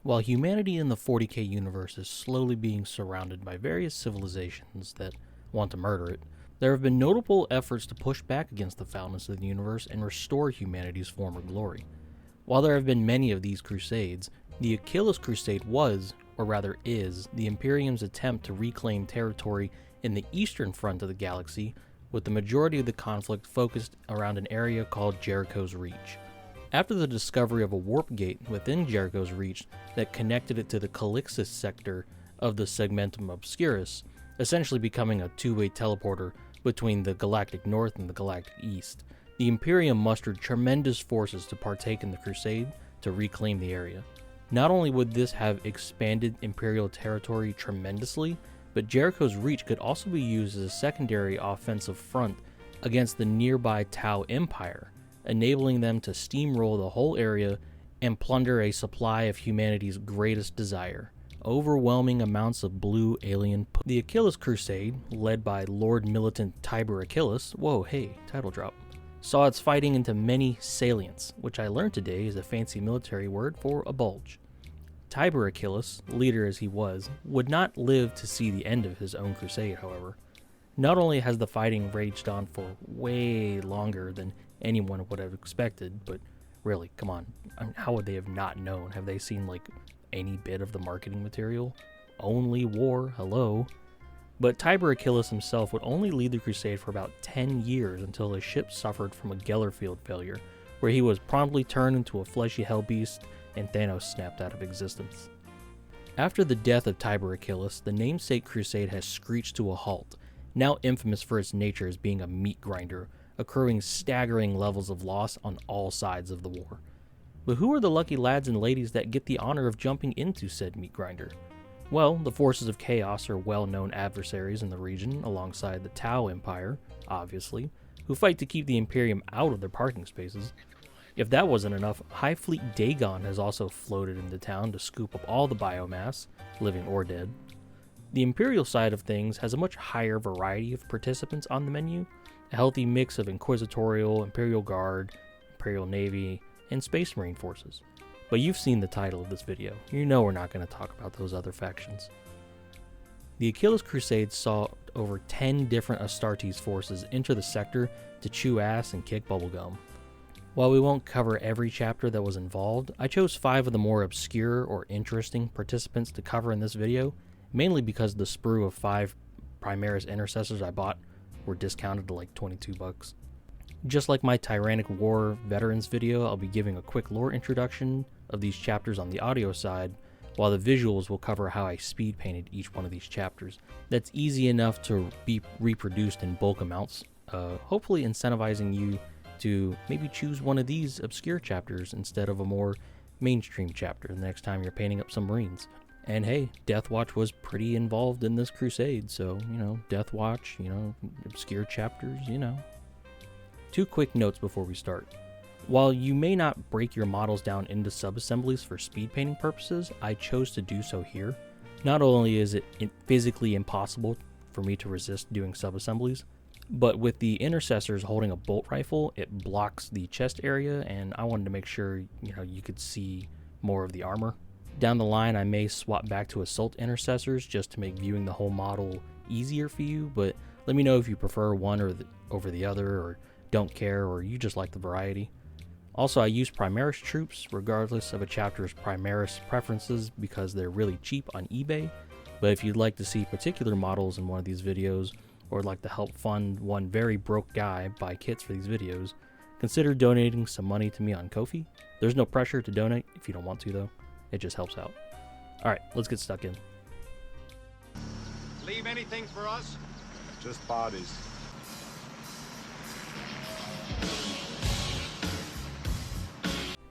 While humanity in the 40k universe is slowly being surrounded by various civilizations that want to murder it, there have been notable efforts to push back against the foulness of the universe and restore humanity's former glory. While there have been many of these crusades, the Achilles Crusade was, or rather is, the Imperium's attempt to reclaim territory in the eastern front of the galaxy, with the majority of the conflict focused around an area called Jericho's Reach. After the discovery of a warp gate within Jericho's Reach that connected it to the Calixis sector of the Segmentum Obscurus, essentially becoming a two-way teleporter between the galactic north and the galactic east, the Imperium mustered tremendous forces to partake in the crusade to reclaim the area. Not only would this have expanded Imperial territory tremendously, but Jericho's Reach could also be used as a secondary offensive front against the nearby Tau Empire, enabling them to steamroll the whole area and plunder a supply of humanity's greatest desire: overwhelming amounts of blue alien The Achilles Crusade, led by Lord Militant Tiber Achilles, whoa, hey, title drop, saw its fighting into many salients, which I learned today is a fancy military word for a bulge. Tiber Achilles, leader as he was, would not live to see the end of his own crusade, however. Not only has the fighting raged on for way longer than anyone would have expected, but really, come on, how would they have not known? Have they seen, any bit of the marketing material? Only war, hello. But Tiber Achilles himself would only lead the crusade for about 10 years until his ship suffered from a Gellerfield failure, where he was promptly turned into a fleshy hellbeast and Thanos snapped out of existence. After the death of Tiber Achilles, the namesake crusade has screeched to a halt, now infamous for its nature as being a meat grinder, accruing staggering levels of loss on all sides of the war. But who are the lucky lads and ladies that get the honor of jumping into said meat grinder? Well, the forces of chaos are well-known adversaries in the region, alongside the Tau Empire, obviously, who fight to keep the Imperium out of their parking spaces. If that wasn't enough, High Fleet Dagon has also floated into town to scoop up all the biomass, living or dead. The Imperial side of things has a much higher variety of participants on the menu, a healthy mix of Inquisitorial, Imperial Guard, Imperial Navy, and Space Marine forces. But you've seen the title of this video, you know we're not going to talk about those other factions. The Achilles Crusade saw over 10 different Astartes forces enter the sector to chew ass and kick bubblegum. While we won't cover every chapter that was involved, I chose 5 of the more obscure or interesting participants to cover in this video, mainly because the sprue of 5 Primaris Intercessors I bought were discounted to like $22. Just like my Tyrannic War Veterans video, I'll be giving a quick lore introduction of these chapters on the audio side, while the visuals will cover how I speed painted each one of these chapters. That's easy enough to be reproduced in bulk amounts, hopefully incentivizing you to maybe choose one of these obscure chapters instead of a more mainstream chapter the next time you're painting up some Marines. And hey, Deathwatch was pretty involved in this crusade, so, Deathwatch, obscure chapters, 2 quick notes before we start. While you may not break your models down into sub-assemblies for speed painting purposes, I chose to do so here. Not only is it physically impossible for me to resist doing sub-assemblies, but with the Intercessors holding a bolt rifle, it blocks the chest area, and I wanted to make sure, you could see more of the armor. Down the line, I may swap back to Assault Intercessors just to make viewing the whole model easier for you, but let me know if you prefer one over the other, or don't care, or you just like the variety. Also, I use Primaris troops regardless of a chapter's Primaris preferences because they're really cheap on eBay, but if you'd like to see particular models in one of these videos, or would like to help fund one very broke guy buy kits for these videos, consider donating some money to me on Ko-fi. There's no pressure to donate if you don't want to though, it just helps out. Alright, let's get stuck in. Leave anything for us? Just bodies.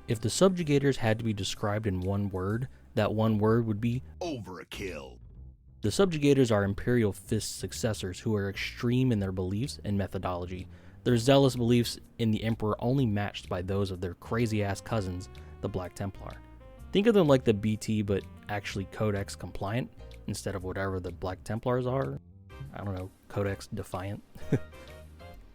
If the Subjugators had to be described in one word, that one word would be Overkill. The Subjugators are Imperial Fist's successors who are extreme in their beliefs and methodology. Their zealous beliefs in the Emperor only matched by those of their crazy-ass cousins, the Black Templar. Think of them like the BT, but actually Codex compliant, instead of whatever the Black Templars are. I don't know, Codex defiant.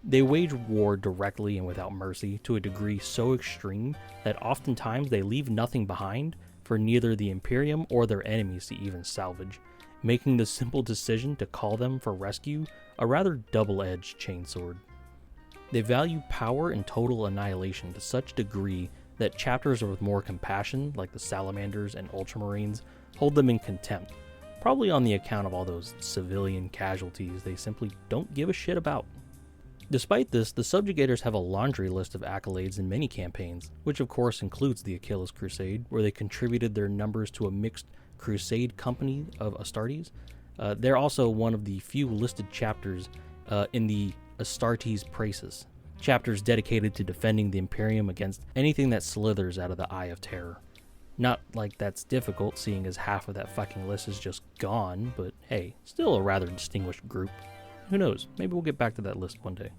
They wage war directly and without mercy to a degree so extreme that oftentimes they leave nothing behind for neither the Imperium or their enemies to even salvage, making the simple decision to call them for rescue a rather double-edged chainsword. They value power and total annihilation to such degree that chapters with more compassion, like the Salamanders and Ultramarines, hold them in contempt, probably on the account of all those civilian casualties they simply don't give a shit about. Despite this, the Subjugators have a laundry list of accolades in many campaigns, which of course includes the Achilus Crusade, where they contributed their numbers to a mixed crusade company of Astartes. They're also one of the few listed chapters in the Astartes Praeses, chapters dedicated to defending the Imperium against anything that slithers out of the Eye of Terror. Not like that's difficult, seeing as half of that fucking list is just gone, but hey, still a rather distinguished group. Who knows, maybe we'll get back to that list one day.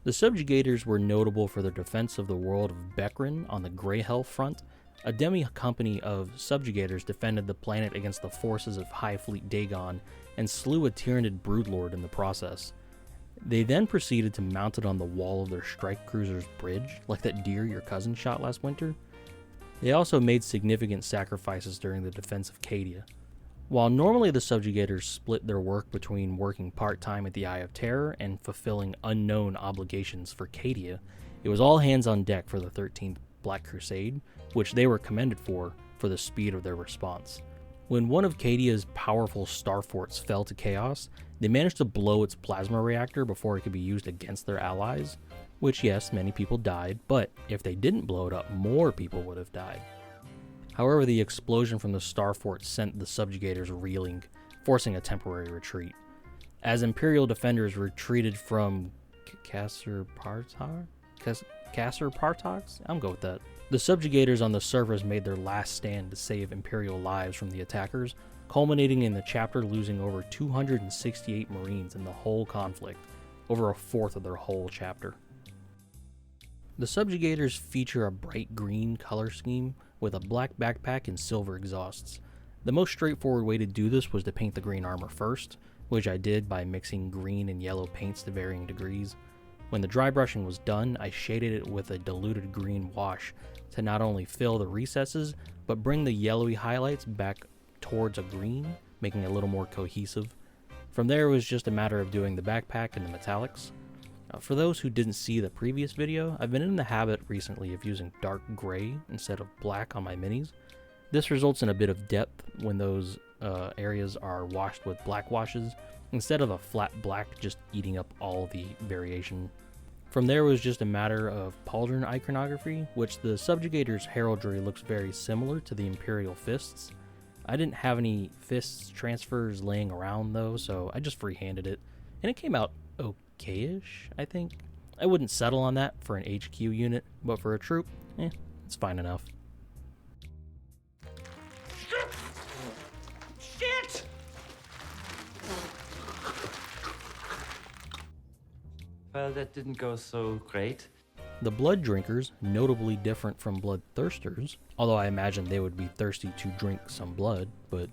The Subjugators were notable for their defense of the world of Bekrin on the Grey Hell front. A demi-company of Subjugators defended the planet against the forces of High Fleet Dagon and slew a Tyranid broodlord in the process. They then proceeded to mount it on the wall of their strike cruiser's bridge, like that deer your cousin shot last winter. They also made significant sacrifices during the defense of Cadia. While normally the Subjugators split their work between working part-time at the Eye of Terror and fulfilling unknown obligations for Cadia, it was all hands on deck for the 13th Black Crusade, which they were commended for the speed of their response. When one of Cadia's powerful star forts fell to chaos, they managed to blow its plasma reactor before it could be used against their allies, which yes, many people died, but if they didn't blow it up, more people would have died. However, the explosion from the star fort sent the Subjugators reeling, forcing a temporary retreat. As Imperial defenders retreated from Kasser Partox? I'm going with that. The Subjugators on the surface made their last stand to save Imperial lives from the attackers, culminating in the chapter losing over 268 Marines in the whole conflict, over a fourth of their whole chapter. The Subjugators feature a bright green color scheme with a black backpack and silver exhausts. The most straightforward way to do this was to paint the green armor first, which I did by mixing green and yellow paints to varying degrees. When the dry brushing was done, I shaded it with a diluted green wash to not only fill the recesses, but bring the yellowy highlights back towards a green, making it a little more cohesive. From there, it was just a matter of doing the backpack and the metallics. For those who didn't see the previous video, I've been in the habit recently of using dark gray instead of black on my minis. This results in a bit of depth when those areas are washed with black washes, instead of a flat black just eating up all the variation. From there, it was just a matter of pauldron iconography, which the Subjugators' heraldry looks very similar to the Imperial fists. I didn't have any fists transfers laying around though, so I just freehanded it, and it came out okay-ish, I think. I wouldn't settle on that for an HQ unit, but for a troop, it's fine enough. Shit! Well, that didn't go so great. The Blood Drinkers, notably different from Blood Thirsters, although I imagine they would be thirsty to drink some blood, but,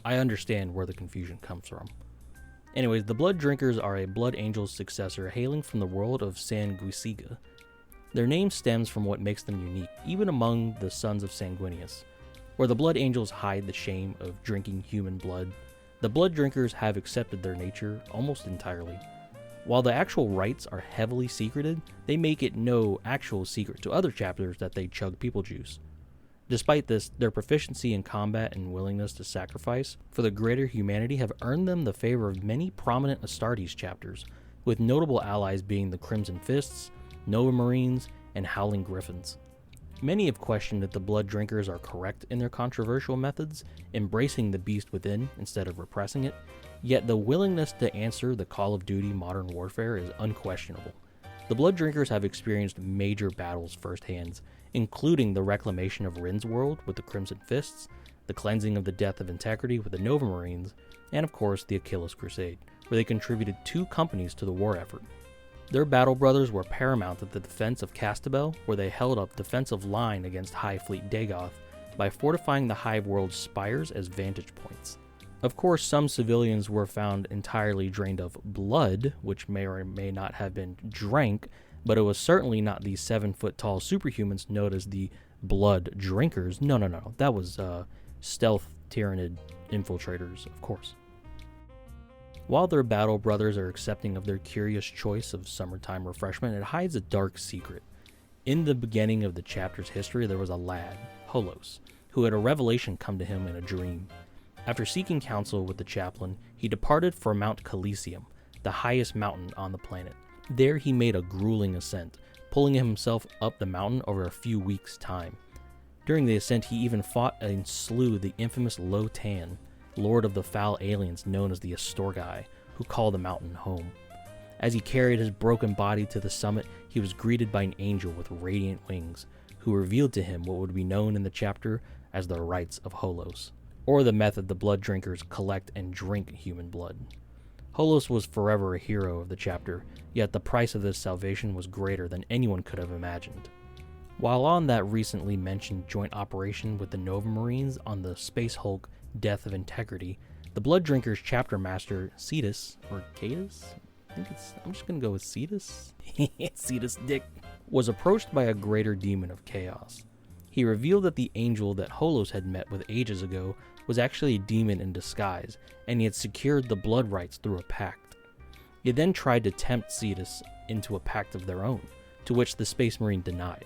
I understand where the confusion comes from. Anyways, the Blood Drinkers are a Blood Angel's successor hailing from the world of Sanguisiga. Their name stems from what makes them unique, even among the sons of Sanguinius. Where the Blood Angels hide the shame of drinking human blood, the Blood Drinkers have accepted their nature almost entirely. While the actual rites are heavily secreted, they make it no actual secret to other chapters that they chug people juice. Despite this, their proficiency in combat and willingness to sacrifice for the greater humanity have earned them the favor of many prominent Astartes chapters, with notable allies being the Crimson Fists, Nova Marines, and Howling Griffins. Many have questioned if the Blood Drinkers are correct in their controversial methods, embracing the beast within instead of repressing it, yet the willingness to answer the call of duty modern warfare is unquestionable. The Blood Drinkers have experienced major battles firsthand, including the reclamation of Rin's world with the Crimson Fists, the cleansing of the Death of Integrity with the Nova Marines, and of course the Achilus Crusade, where they contributed 2 companies to the war effort. Their battle brothers were paramount at the defense of Castabel, where they held up defensive line against High Fleet Dagoth by fortifying the Hive World's spires as vantage points. Of course, some civilians were found entirely drained of blood, which may or may not have been drank, but it was certainly not the 7-foot-tall superhumans known as the blood drinkers. No. That was stealth tyrannid infiltrators, of course. While their battle brothers are accepting of their curious choice of summertime refreshment, it hides a dark secret. In the beginning of the chapter's history, there was a lad, Holos, who had a revelation come to him in a dream. After seeking counsel with the chaplain, he departed for Mount Calicium, the highest mountain on the planet. There he made a grueling ascent, pulling himself up the mountain over a few weeks' time. During the ascent, he even fought and slew the infamous Lotan, lord of the foul aliens known as the Astorgai, who call the mountain home. As he carried his broken body to the summit, he was greeted by an angel with radiant wings, who revealed to him what would be known in the chapter as the rites of Holos, or the method the blood drinkers collect and drink human blood. Holos was forever a hero of the chapter, yet the price of this salvation was greater than anyone could have imagined. While on that recently mentioned joint operation with the Nova Marines on the Space Hulk Death of Integrity, the Blood Drinkers chapter master Cetus, or Catus? I'm just gonna go with Cetus. Cetus Dick was approached by a greater demon of chaos. He revealed that the angel that Holos had met with ages ago was actually a demon in disguise, and he had secured the blood rights through a pact. He then tried to tempt Cetus into a pact of their own, to which the Space Marine denied.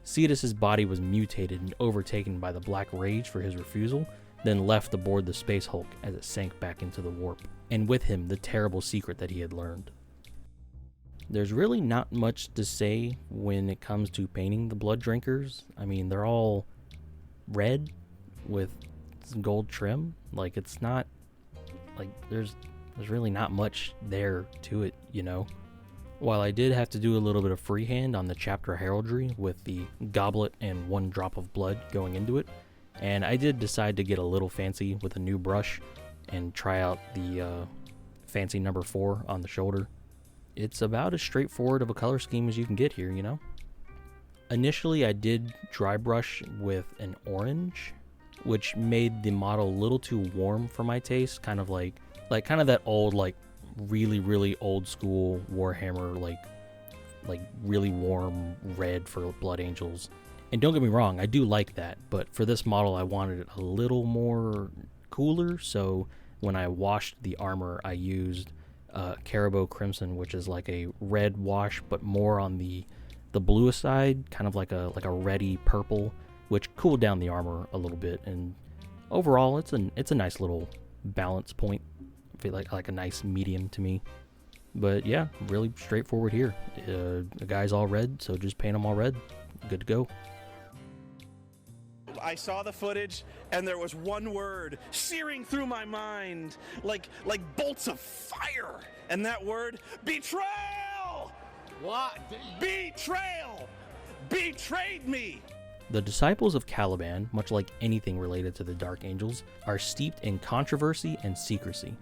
Cetus's body was mutated and overtaken by the Black Rage for his refusal, then left aboard the Space Hulk as it sank back into the warp, and with him the terrible secret that he had learned. There's really not much to say when it comes to painting the blood drinkers. I mean, they're all red with some gold trim. Like, it's not like there's really not much there to it, you know. While I did have to do a little bit of freehand on the chapter heraldry with the goblet and 1 drop of blood going into it, and I did decide to get a little fancy with a new brush and try out the fancy number 4 on the shoulder. It's about as straightforward of a color scheme as you can get here, you know? Initially, I did dry brush with an orange, which made the model a little too warm for my taste, kind of like kind of that old, like, really old school Warhammer, like really warm red for Blood Angels. And don't get me wrong, I do like that, but for this model I wanted it a little more cooler, so when I washed the armor I used Caribou Crimson, which is like a red wash but more on the bluest side, kind of like a reddy purple, which cooled down the armor a little bit, and overall it's a nice little balance point. I feel like a nice medium to me. But yeah, really straightforward here. The guy's all red, so just paint them all red. Good to go. I saw the footage, and there was one word searing through my mind, like bolts of fire. And that word, betrayal! What? Betrayal! Betrayed me! The Disciples of Caliban, much like anything related to the Dark Angels, are steeped in controversy and secrecy.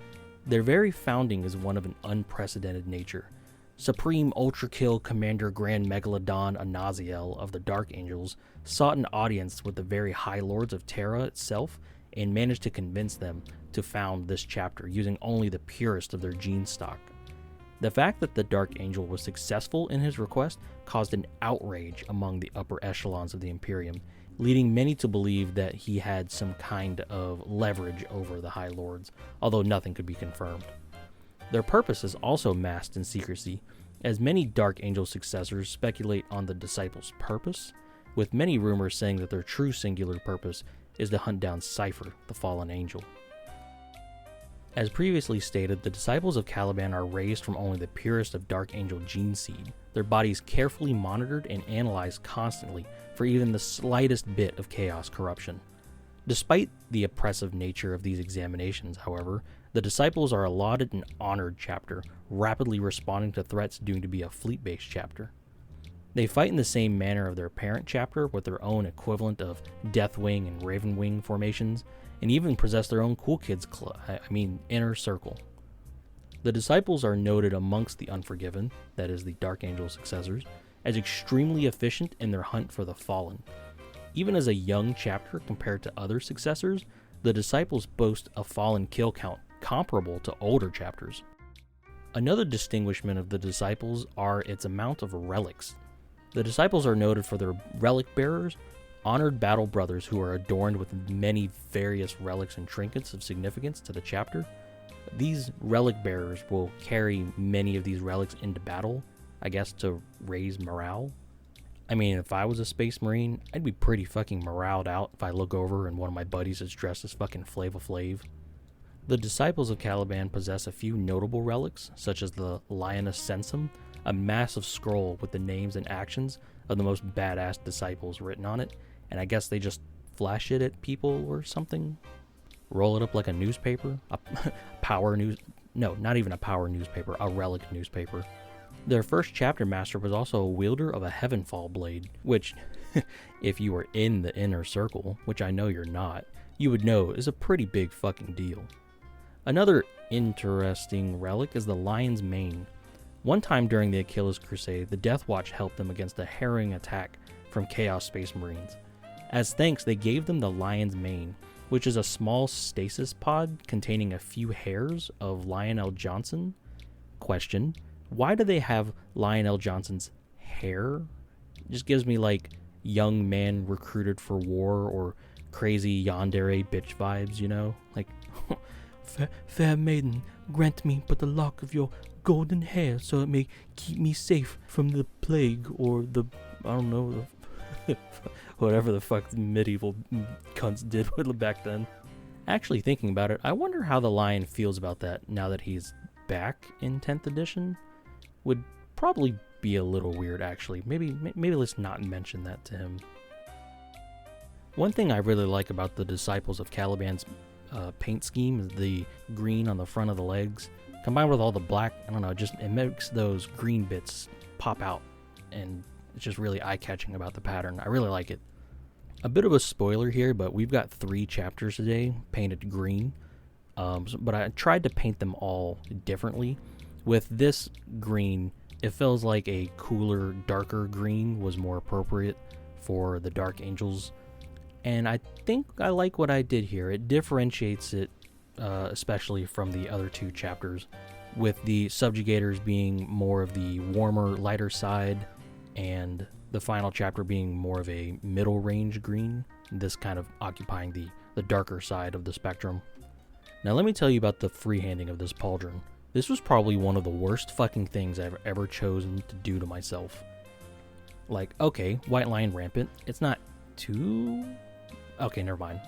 Their very founding is one of an unprecedented nature. Supreme Ultra Kill Commander Grand Megalodon Anaziel of the Dark Angels sought an audience with the very High Lords of Terra itself and managed to convince them to found this chapter using only the purest of their gene stock. The fact that the Dark Angel was successful in his request caused an outrage among the upper echelons of the Imperium, leading many to believe that he had some kind of leverage over the High Lords, although nothing could be confirmed. Their purpose is also masked in secrecy, as many Dark Angel successors speculate on the Disciples' purpose, with many rumors saying that their true singular purpose is to hunt down Cypher, the fallen angel. As previously stated, the Disciples of Caliban are raised from only the purest of Dark Angel gene seed, their bodies carefully monitored and analyzed constantly for even the slightest bit of chaos corruption. Despite the oppressive nature of these examinations, however, the Disciples are allotted an honored chapter, rapidly responding to threats due to be a fleet-based chapter. They fight in the same manner of their parent chapter with their own equivalent of Deathwing and Ravenwing formations, and even possess their own Cool Kids inner circle. The Disciples are noted amongst the Unforgiven, that is the Dark Angel successors, as extremely efficient in their hunt for the Fallen. Even as a young chapter compared to other successors, the Disciples boast a Fallen kill count comparable to older chapters. Another distinguishment of the Disciples are its amount of relics. The Disciples are noted for their relic bearers, honored battle brothers who are adorned with many various relics and trinkets of significance to the chapter. These relic bearers will carry many of these relics into battle, I guess to raise morale. I mean, if I was a Space Marine, I'd be pretty fucking moraled out if I look over and one of my buddies is dressed as fucking Flava Flav. The Disciples of Caliban possess a few notable relics, such as the Lioness Sensum, a massive scroll with the names and actions of the most badass disciples written on it, and I guess they just flash it at people or something. Roll it up like a newspaper, a power news, no, not even a power newspaper, a relic newspaper. Their first chapter master was also a wielder of a Heavenfall blade, which, if you were in the inner circle, which I know you're not, you would know is a pretty big fucking deal. Another interesting relic is the Lion's Mane. One time during the Achilles Crusade, the Death Watch helped them against a harrowing attack from Chaos Space Marines. As thanks, they gave them the Lion's Mane, which is a small stasis pod containing a few hairs of Lionel Johnson. Question: why do they have Lionel Johnson's hair? It just gives me like young man recruited for war or crazy yandere bitch vibes, you know? Like, fair maiden, grant me but the lock of your golden hair so it may keep me safe from the plague or the, I don't know, whatever the fuck the medieval cunts did back then. Actually thinking about it, I wonder how the Lion feels about that now that he's back in 10th edition. Would probably be a little weird, actually. Maybe let's not mention that to him. One thing I really like about the Disciples of Caliban's paint scheme is the green on the front of the legs, combined with all the black. I don't know, it makes those green bits pop out, and it's just really eye-catching about the pattern. I really like it. A bit of a spoiler here, but we've got 3 chapters today painted green, but I tried to paint them all differently. With this green, it feels like a cooler, darker green was more appropriate for the Dark Angels. And I think I like what I did here. It differentiates it, especially from the other 2 chapters, with the Subjugators being more of the warmer, lighter side, and the final chapter being more of a middle range green, this kind of occupying the darker side of the spectrum. Now let me tell you about the freehanding of this pauldron. This was probably one of the worst fucking things I've ever chosen to do to myself. Like, okay, White Lion Rampant, it's not too... Okay, never mind.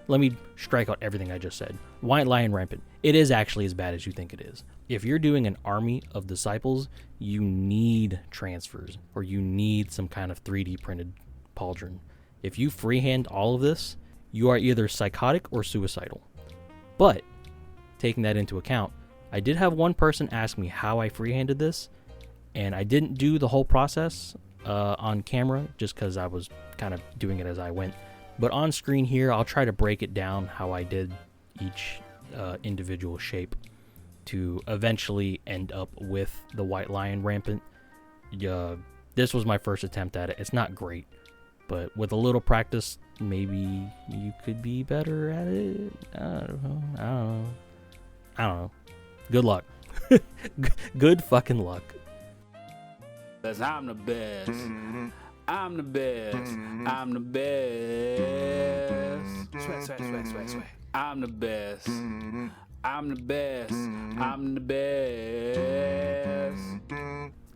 Let me strike out everything I just said. White Lion Rampant, it is actually as bad as you think it is. If you're doing an army of disciples, you need transfers, or you need some kind of 3D printed pauldron. If you freehand all of this, you are either psychotic or suicidal. But, taking that into account, I did have one person ask me how I freehanded this, and I didn't do the whole process on camera just because I was kind of doing it as I went. But on screen here, I'll try to break it down how I did each individual shape to eventually end up with the White Lion Rampant. This was my first attempt at it. It's not great, but with a little practice, maybe you could be better at it. I don't know. Good luck. Good fucking luck. Cause I'm the best. I'm the best. I'm the best. Sweat, sweat, sweat, sweat, sweat. I'm the best. I'm the best. I'm the best.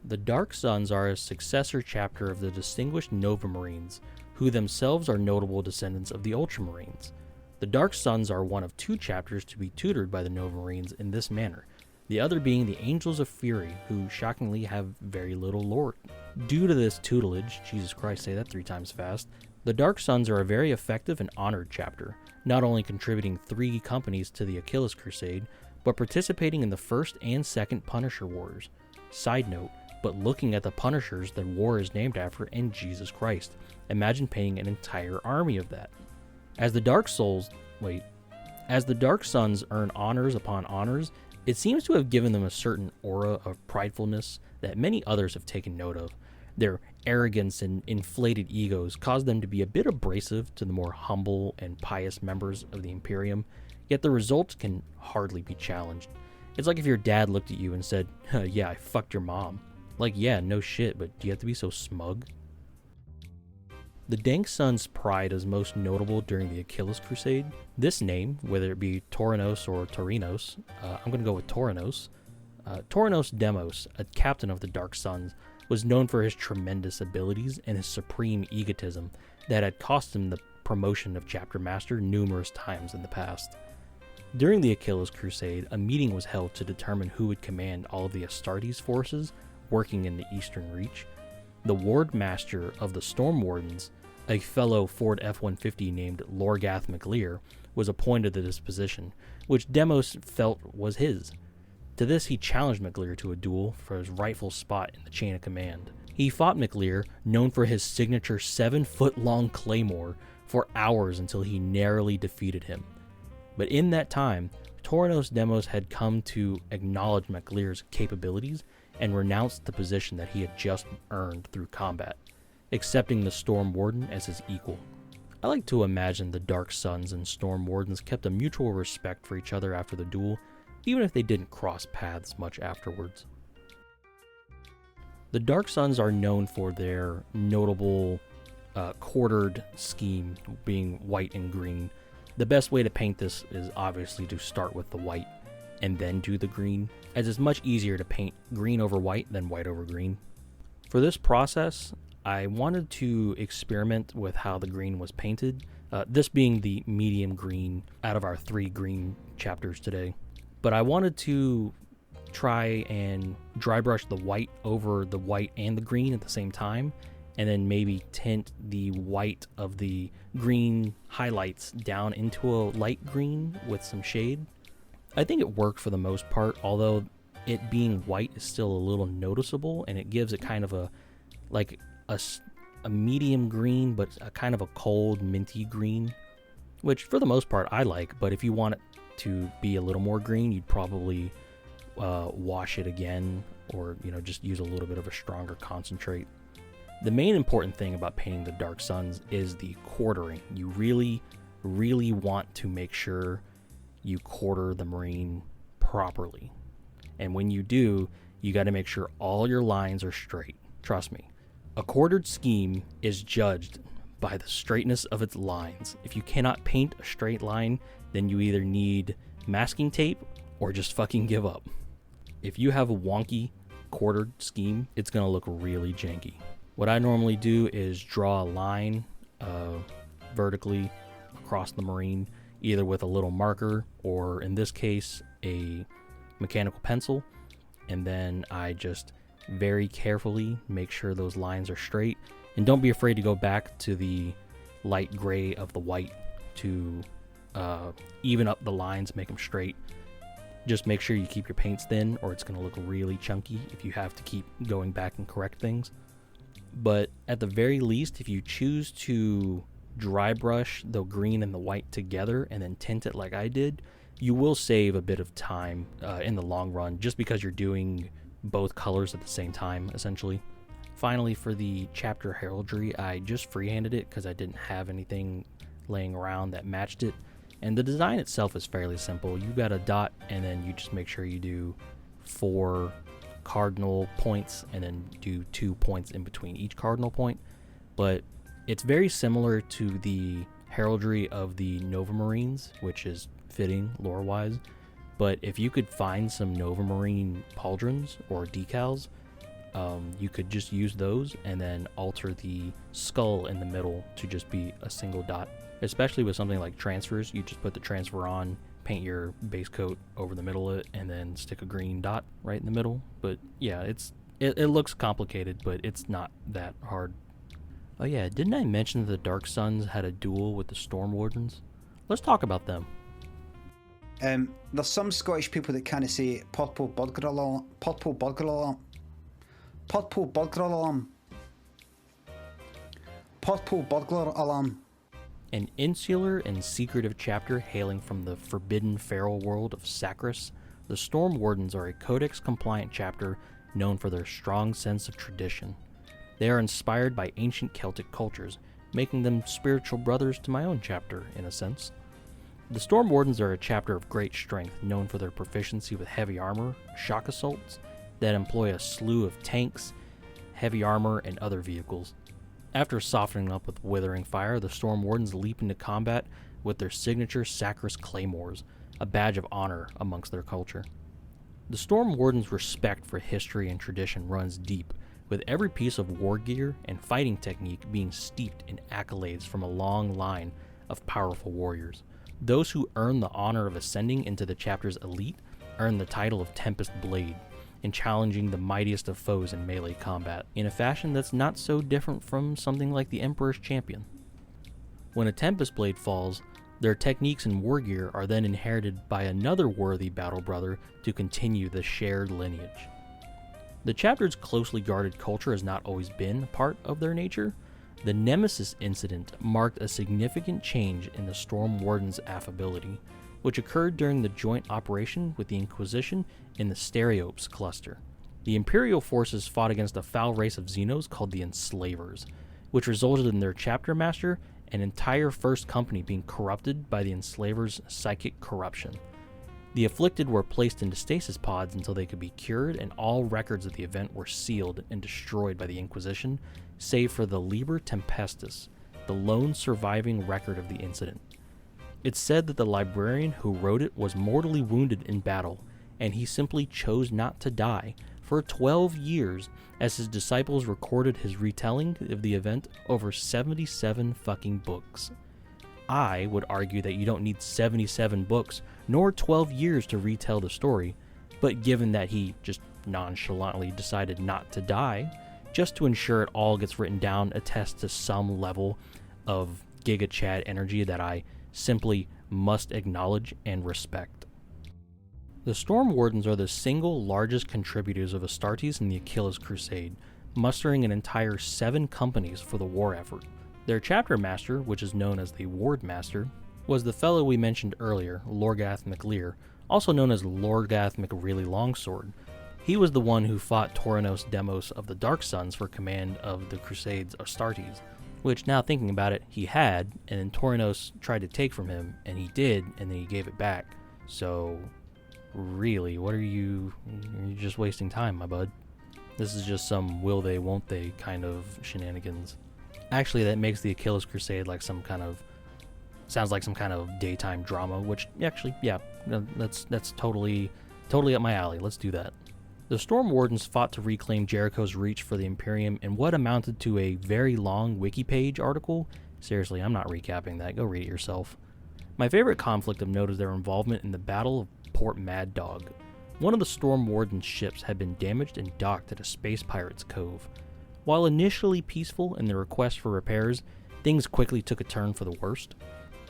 The Dark Sons are a successor chapter of the distinguished Nova Marines, who themselves are notable descendants of the Ultramarines. The Dark Sons are one of 2 chapters to be tutored by the Nova Marines in this manner, the other being the Angels of Fury, who shockingly have very little lore. Due to this tutelage, Jesus Christ, say that 3 times fast, the Dark Sons are a very effective and honored chapter, not only contributing 3 companies to the Achilles Crusade, but participating in the first and second Punisher Wars. Side note, but looking at the Punishers that war is named after, and Jesus Christ, imagine painting an entire army of that. As the Dark Sons earn honors upon honors, it seems to have given them a certain aura of pridefulness that many others have taken note of. Their arrogance and inflated egos cause them to be a bit abrasive to the more humble and pious members of the Imperium, yet the results can hardly be challenged. It's like if your dad looked at you and said, yeah, I fucked your mom. Like, yeah, no shit, but do you have to be so smug? The Dank Sun's pride is most notable during the Achilles Crusade. This name, whether it be Taurinos or Taurinos, I'm going to go with Taurinos. Taurinos Demos, a captain of the Dark Suns, was known for his tremendous abilities and his supreme egotism that had cost him the promotion of chapter master numerous times in the past. During the Achilles Crusade, a meeting was held to determine who would command all of the Astartes forces working in the Eastern Reach. The Ward Master of the Storm Wardens, a fellow Ford F-150 named Lorgath MacLear, was appointed to this position, which Demos felt was his. To this, he challenged MacLear to a duel for his rightful spot in the chain of command. He fought MacLear, known for his signature 7-foot-long claymore, for hours until he narrowly defeated him. But in that time, Taurinos Demos had come to acknowledge MacLear's capabilities and renounced the position that he had just earned through combat, accepting the Storm Warden as his equal. I like to imagine the Dark Suns and Storm Wardens kept a mutual respect for each other after the duel, even if they didn't cross paths much afterwards. The Dark Suns are known for their notable quartered scheme, being white and green. The best way to paint this is obviously to start with the white and then do the green, as it's much easier to paint green over white than white over green. For this process, I wanted to experiment with how the green was painted, this being the medium green out of our 3 green chapters today. But I wanted to try and dry brush the white over the white and the green at the same time, and then maybe tint the white of the green highlights down into a light green with some shade. I think it worked for the most part, although it being white is still a little noticeable, and it gives it kind of a medium green, but a kind of a cold minty green, which for the most part I like. But if you want it to be a little more green, you'd probably wash it again, or just use a little bit of a stronger concentrate. The main important thing about painting the Dark Suns is the quartering. You really, really want to make sure you quarter the marine properly. And when you do, you got to make sure all your lines are straight. Trust me. A quartered scheme is judged by the straightness of its lines. If you cannot paint a straight line, then you either need masking tape or just fucking give up. If you have a wonky quartered scheme, it's going to look really janky. What I normally do is draw a line vertically across the marine, either with a little marker or, in this case, a mechanical pencil, and then I just very carefully make sure those lines are straight. And don't be afraid to go back to the light gray of the white to even up the lines, make them straight. Just make sure you keep your paints thin, or it's going to look really chunky if you have to keep going back and correct things. But at the very least, if you choose to dry brush the green and the white together and then tint it like I did, you will save a bit of time in the long run, just because you're doing both colors at the same time, essentially. Finally, for the chapter heraldry, I just freehanded it because I didn't have anything laying around that matched it. And the design itself is fairly simple. You got a dot, and then you just make sure you do 4 cardinal points, and then do 2 points in between each cardinal point. But it's very similar to the heraldry of the Nova Marines, which is fitting lore-wise. But if you could find some Nova Marine pauldrons or decals, you could just use those and then alter the skull in the middle to just be a single dot. Especially with something like transfers, you just put the transfer on, paint your base coat over the middle of it, and then stick a green dot right in the middle. But yeah, it looks complicated, but it's not that hard. Oh yeah, didn't I mention that the Dark Suns had a duel with the Storm Wardens? Let's talk about them. There's some Scottish people that kind of say Podpole Burglar Alarm. Podpole Burglar Alarm. Podpole Burglar Alarm. Podpole Burglar Alarm. An insular and secretive chapter hailing from the forbidden feral world of Sacris, the Storm Wardens are a codex-compliant chapter known for their strong sense of tradition. They are inspired by ancient Celtic cultures, making them spiritual brothers to my own chapter, in a sense. The Storm Wardens are a chapter of great strength, known for their proficiency with heavy armor, shock assaults, that employ a slew of tanks, heavy armor, and other vehicles. After softening up with withering fire, the Storm Wardens leap into combat with their signature Sacris claymores, a badge of honor amongst their culture. The Storm Wardens' respect for history and tradition runs deep, with every piece of war gear and fighting technique being steeped in accolades from a long line of powerful warriors. Those who earn the honor of ascending into the chapter's elite earn the title of Tempest Blade, in challenging the mightiest of foes in melee combat, in a fashion that's not so different from something like the Emperor's Champion. When a Tempest Blade falls, their techniques and war gear are then inherited by another worthy battle brother to continue the shared lineage. The chapter's closely guarded culture has not always been a part of their nature. The Nemesis incident marked a significant change in the Storm Warden's affability, which occurred during the joint operation with the Inquisition in the Stereopes cluster. The Imperial forces fought against a foul race of Xenos called the Enslavers, which resulted in their chapter master and entire first company being corrupted by the Enslavers' psychic corruption. The afflicted were placed into stasis pods until they could be cured, and all records of the event were sealed and destroyed by the Inquisition, save for the Liber Tempestus, the lone surviving record of the incident. It's said that the librarian who wrote it was mortally wounded in battle, and he simply chose not to die for 12 years as his disciples recorded his retelling of the event over 77 fucking books. I would argue that you don't need 77 books nor 12 years to retell the story, but given that he just nonchalantly decided not to die, just to ensure it all gets written down attests to some level of Giga Chad energy that I simply must acknowledge and respect. The Storm Wardens are the single largest contributors of Astartes in the Achilles Crusade, mustering an entire 7 companies for the war effort. Their chapter master, which is known as the Ward Master, was the fellow we mentioned earlier, Lorgath MacLear, also known as Lorgath MacReilly Longsword. He was the one who fought Toranos Demos of the Dark Suns for command of the Crusade's Astartes, which, now thinking about it, he had, and then Toranos tried to take from him, and he did, and then he gave it back. So, really, what are you... You're just wasting time, my bud. This is just some will they, won't they kind of shenanigans. Actually, that makes the Achilles Crusade like some kind of... Sounds like some kind of daytime drama, which, actually, yeah, that's totally up my alley. Let's do that. The Storm Wardens fought to reclaim Jericho's reach for the Imperium in what amounted to a very long wiki page article. Seriously, I'm not recapping that. Go read it yourself. My favorite conflict of note is their involvement in the Battle of Port Mad Dog. One of the Storm Warden's ships had been damaged and docked at a space pirate's cove. While initially peaceful in their request for repairs, things quickly took a turn for the worst.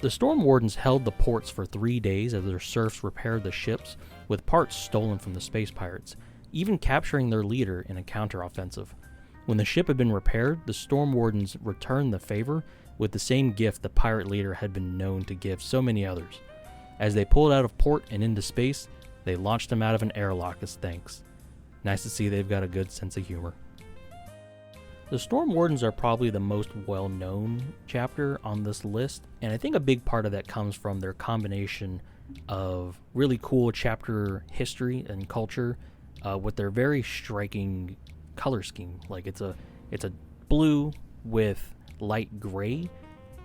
The Storm Wardens held the ports for 3 days as their serfs repaired the ships with parts stolen from the space pirates, even capturing their leader in a counteroffensive. When the ship had been repaired, the Storm Wardens returned the favor with the same gift the pirate leader had been known to give so many others. As they pulled out of port and into space, they launched him out of an airlock as thanks. Nice to see they've got a good sense of humor. The Storm Wardens are probably the most well-known chapter on this list, and I think a big part of that comes from their combination of really cool chapter history and culture with their very striking color scheme. Like it's a blue with light gray,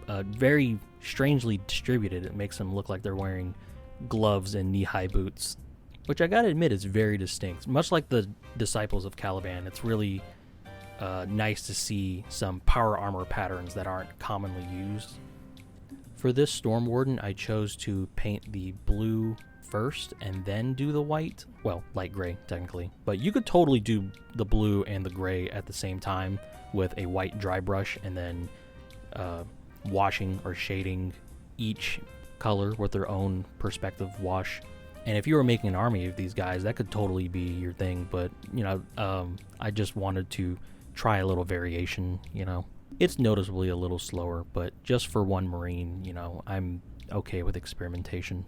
very strangely distributed. It makes them look like they're wearing gloves and knee-high boots, which I gotta admit is very distinct. Much like the Disciples of Caliban, it's really nice to see some power armor patterns that aren't commonly used. For this Storm Warden, I chose to paint the blue first and then do the white. Well, light gray, technically. But you could totally do the blue and the gray at the same time with a white dry brush and then washing or shading each color with their own perspective wash. And if you were making an army of these guys, that could totally be your thing. But, I just wanted to try a little variation, It's noticeably a little slower, but just for one Marine, I'm okay with experimentation.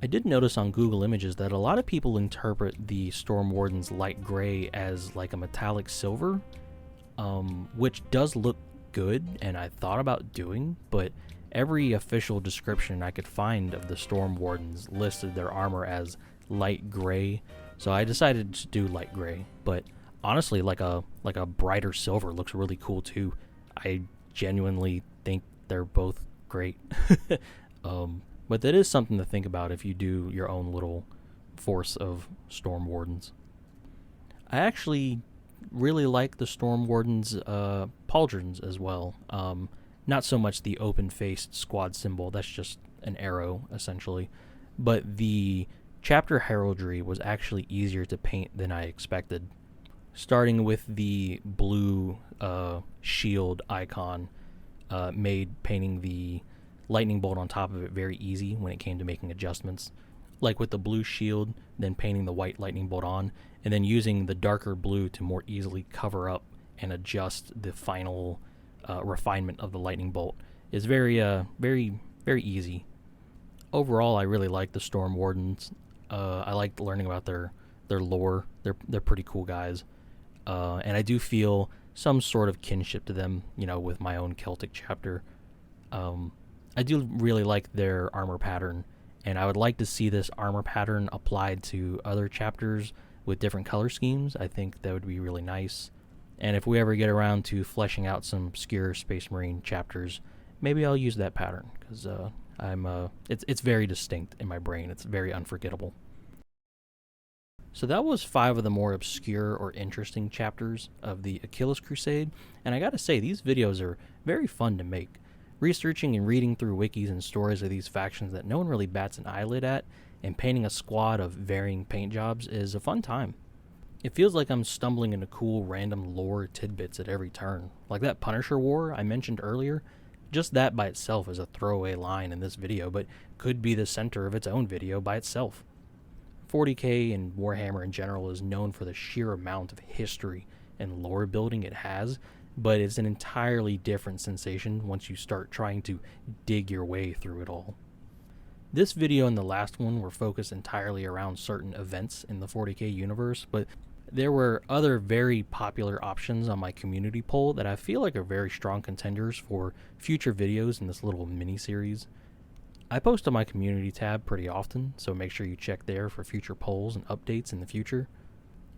I did notice on Google Images that a lot of people interpret the Storm Warden's light gray as like a metallic silver, which does look good, and I thought about doing, but every official description I could find of the Storm Wardens listed their armor as light gray, so I decided to do light gray. But honestly, like a brighter silver looks really cool too. I genuinely think they're both great. But that is something to think about if you do your own little force of Storm Wardens. I actually really like the Storm Wardens' pauldrons as well. Not so much the open-faced squad symbol, that's just an arrow, essentially. But the chapter heraldry was actually easier to paint than I expected. Starting with the blue shield icon made painting the lightning bolt on top of it very easy when it came to making adjustments. Like with the blue shield, then painting the white lightning bolt on, and then using the darker blue to more easily cover up and adjust the final refinement of the lightning bolt is very easy. Overall, I really like the Storm Wardens. I liked learning about their lore. They're pretty cool guys, and I do feel some sort of kinship to them, with my own Celtic chapter. I do really like their armor pattern, and I would like to see this armor pattern applied to other chapters with different color schemes. I think that would be really nice. And if we ever get around to fleshing out some obscure Space Marine chapters, maybe I'll use that pattern, because it's very distinct in my brain. It's very unforgettable. So that was 5 of the more obscure or interesting chapters of the Achilles Crusade, and I gotta say, these videos are very fun to make. Researching and reading through wikis and stories of these factions that no one really bats an eyelid at, and painting a squad of varying paint jobs is a fun time. It feels like I'm stumbling into cool random lore tidbits at every turn. Like that Punisher war I mentioned earlier, just that by itself is a throwaway line in this video, but could be the center of its own video by itself. 40k and Warhammer in general is known for the sheer amount of history and lore building it has, but it's an entirely different sensation once you start trying to dig your way through it all. This video and the last one were focused entirely around certain events in the 40k universe, but there were other very popular options on my community poll that I feel like are very strong contenders for future videos in this little mini-series. I post on my community tab pretty often, so make sure you check there for future polls and updates in the future.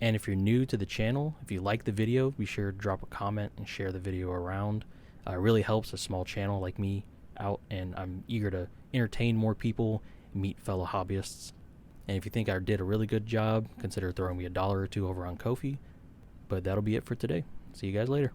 And if you're new to the channel, if you like the video, be sure to drop a comment and share the video around. It really helps a small channel like me out, and I'm eager to entertain more people, meet fellow hobbyists. And if you think I did a really good job, consider throwing me $1 or $2 over on Ko-fi. But that'll be it for today. See you guys later.